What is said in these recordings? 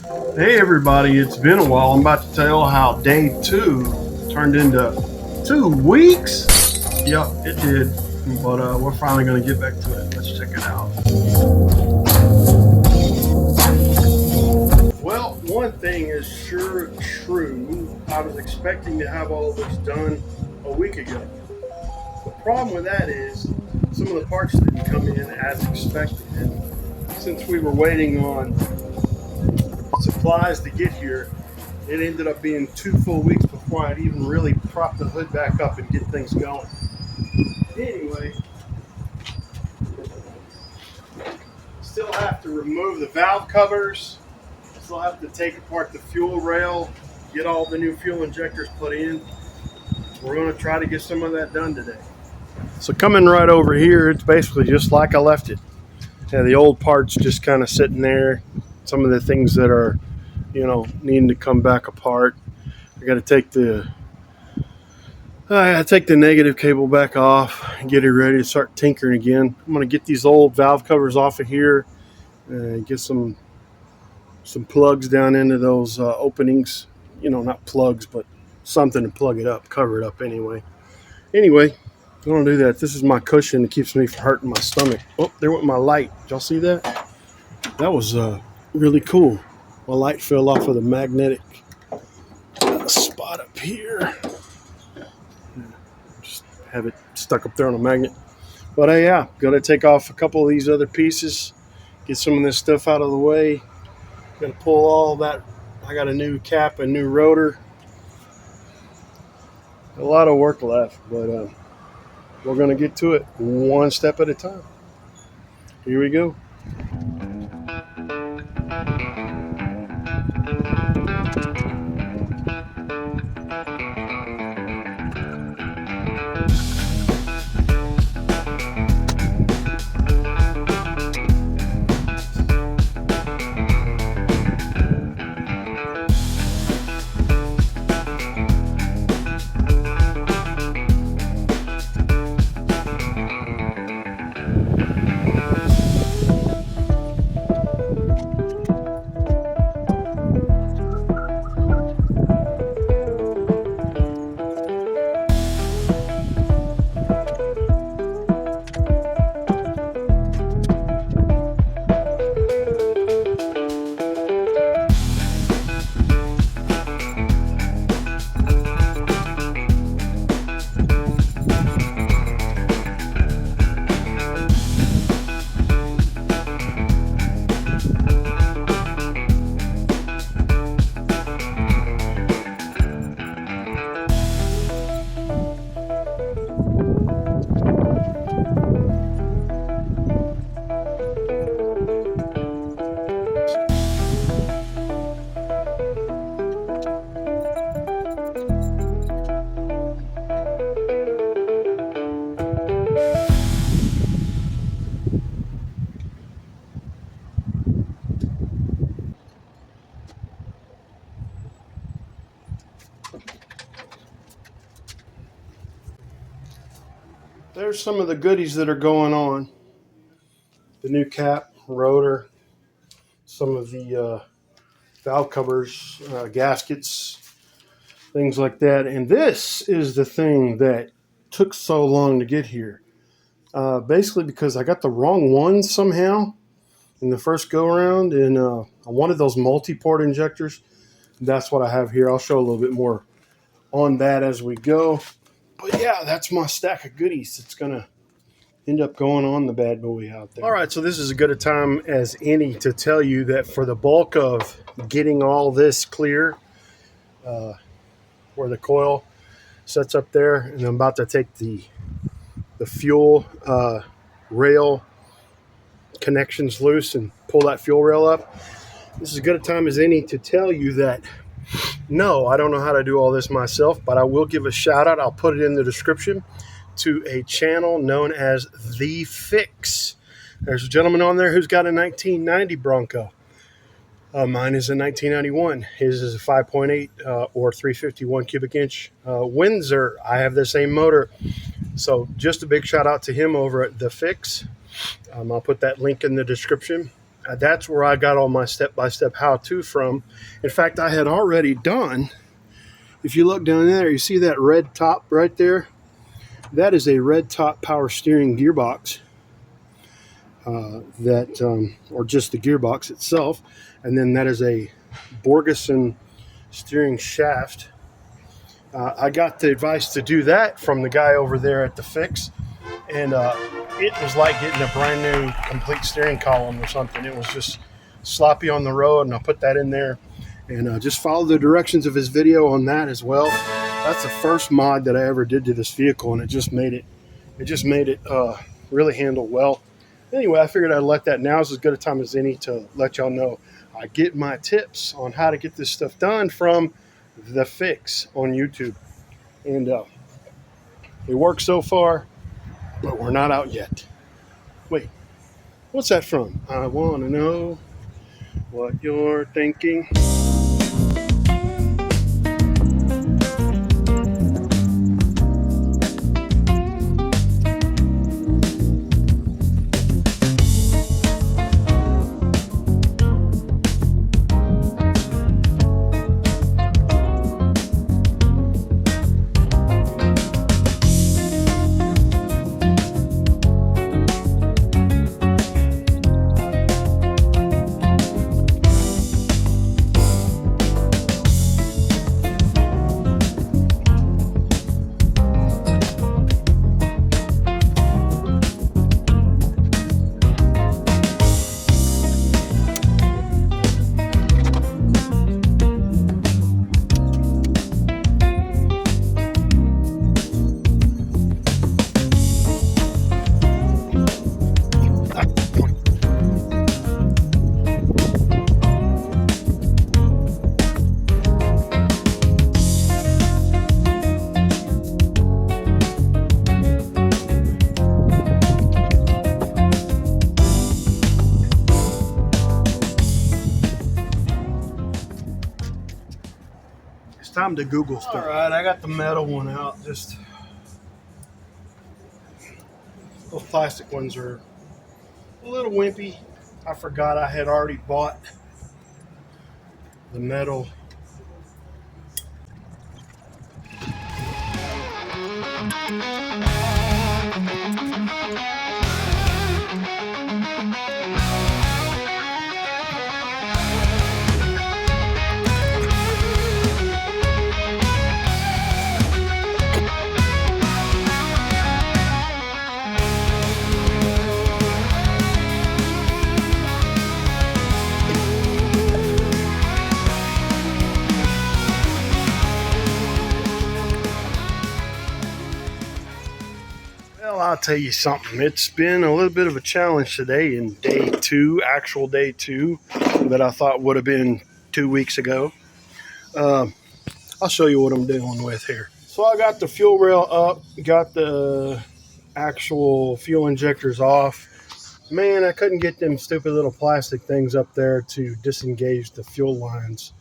Hey everybody, it's been a while. I'm about to tell how day 2 turned into 2 weeks. Yep, it did. But we're finally going to get back to it. Let's check it out. Well, one thing is sure true. I was expecting to have all of this done a week ago. The problem with that is some of the parts didn't come in as expected. And since we were waiting on supplies to get here, it ended up being 2 full weeks before I'd even really prop the hood back up and get things going. Anyway, still have to remove the valve covers, still have to take apart the fuel rail, get all the new fuel injectors put in. We're going to try to get some of that done today. So coming right over here, it's basically just like I left it. Yeah, the old parts just kind of sitting there. Some of the things that are, needing to come back apart. I got to take the negative cable back off and get it ready to start tinkering again. I'm going to get these old valve covers off of here and get some plugs down into those openings. Not plugs, but something to plug it up, cover it up anyway. Anyway, I'm going to do that. This is my cushion that keeps me from hurting my stomach. Oh, there went my light. Did y'all see that? That was really cool. My light fell off of the magnetic spot up here. Just have it stuck up there on a magnet. But yeah, got to take off a couple of these other pieces, get some of this stuff out of the way. Got to pull all that. I got a new cap and new rotor. A lot of work left, but we're going to get to it one step at a time. Here we go. There's some of the goodies that are going on. The new cap, rotor, some of the valve covers, gaskets, things like that. And this is the thing that took so long to get here. Basically because I got the wrong one somehow in the first go around, and I wanted those multi-port injectors. That's what I have here. I'll show a little bit more on that as we go. But yeah, that's my stack of goodies. It's going to end up going on the bad boy out there. All right, so this is as good a time as any to tell you that for the bulk of getting all this clear, where the coil sets up there, and I'm about to take the fuel rail connections loose and pull that fuel rail up. This is as good a time as any to tell you that no, I don't know how to do all this myself, but I will give a shout out. I'll put it in the description to a channel known as The Fix. There's a gentleman on there who's got a 1990 Bronco. Mine is a 1991. His is a 5.8 or 351 cubic inch Windsor. I have the same motor. So just a big shout out to him over at The Fix. I'll put that link in the description. That's where I got all my step-by-step how-to from. In fact, I had already done, if you look down there, you see that red top right there? That is a red top power steering gearbox, or just the gearbox itself. And then that is a Borgeson steering shaft. I got the advice to do that from the guy over there at the Fix, and it was like getting a brand new complete steering column or something. It was just sloppy on the road, and I put that in there, and just follow the directions of his video on that as well. That's the first mod that I ever did to this vehicle, and it just made it really handle well. Anyway, I figured I'd let that. Now's as good a time as any to let y'all know I get my tips on how to get this stuff done from the Fix on YouTube, and it works so far, but we're not out yet. Wait, what's that from? I want to know what you're thinking. Time to Google stuff. All right, I got the metal one out. Just those plastic ones are a little wimpy. I forgot I had already bought the metal. Well, I'll tell you something. It's been a little bit of a challenge today in day two, actual day two, that I thought would have been 2 weeks ago. I'll show you what I'm dealing with here. So I got the fuel rail up, got the actual fuel injectors off. Man, I couldn't get them stupid little plastic things up there to disengage the fuel lines.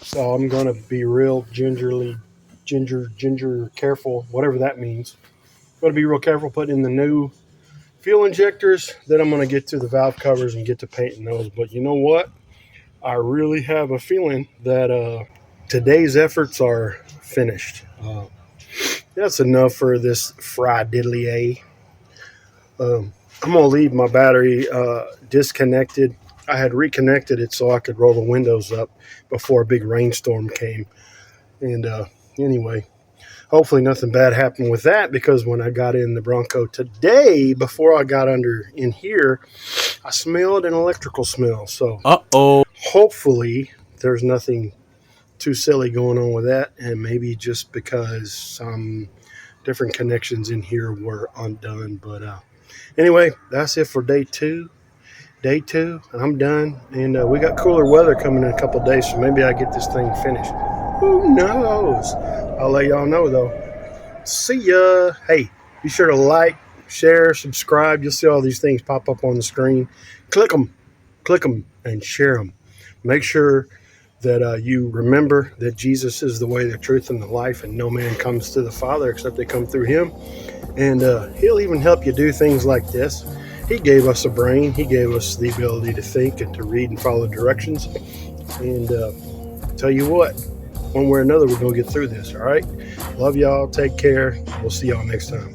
So I'm going to be real ginger careful, whatever that means. Got to be real careful putting in the new fuel injectors. Then I'm going to get to the valve covers and get to painting those. But you know what? I really have a feeling that today's efforts are finished. That's enough for this Friday. I'm going to leave my battery disconnected. I had reconnected it so I could roll the windows up before a big rainstorm came. And anyway, hopefully nothing bad happened with that, because when I got in the Bronco today, before I got in here, I smelled an electrical smell. So hopefully there's nothing too silly going on with that, and maybe just because some different connections in here were undone. But anyway, that's it for day two. I'm done, and we got cooler weather coming in a couple of days, so maybe I get this thing finished. Who knows? I'll let y'all know, though. See ya. Hey, be sure to like, share, subscribe. You'll see all these things pop up on the screen. Click them, and share them. Make sure that you remember that Jesus is the way, the truth, and the life, and no man comes to the Father except they come through him. And he'll even help you do things like this. He gave us a brain. He gave us the ability to think and to read and follow directions. And tell you what, one way or another, we're going to get through this. All right. Love y'all. Take care. We'll see y'all next time.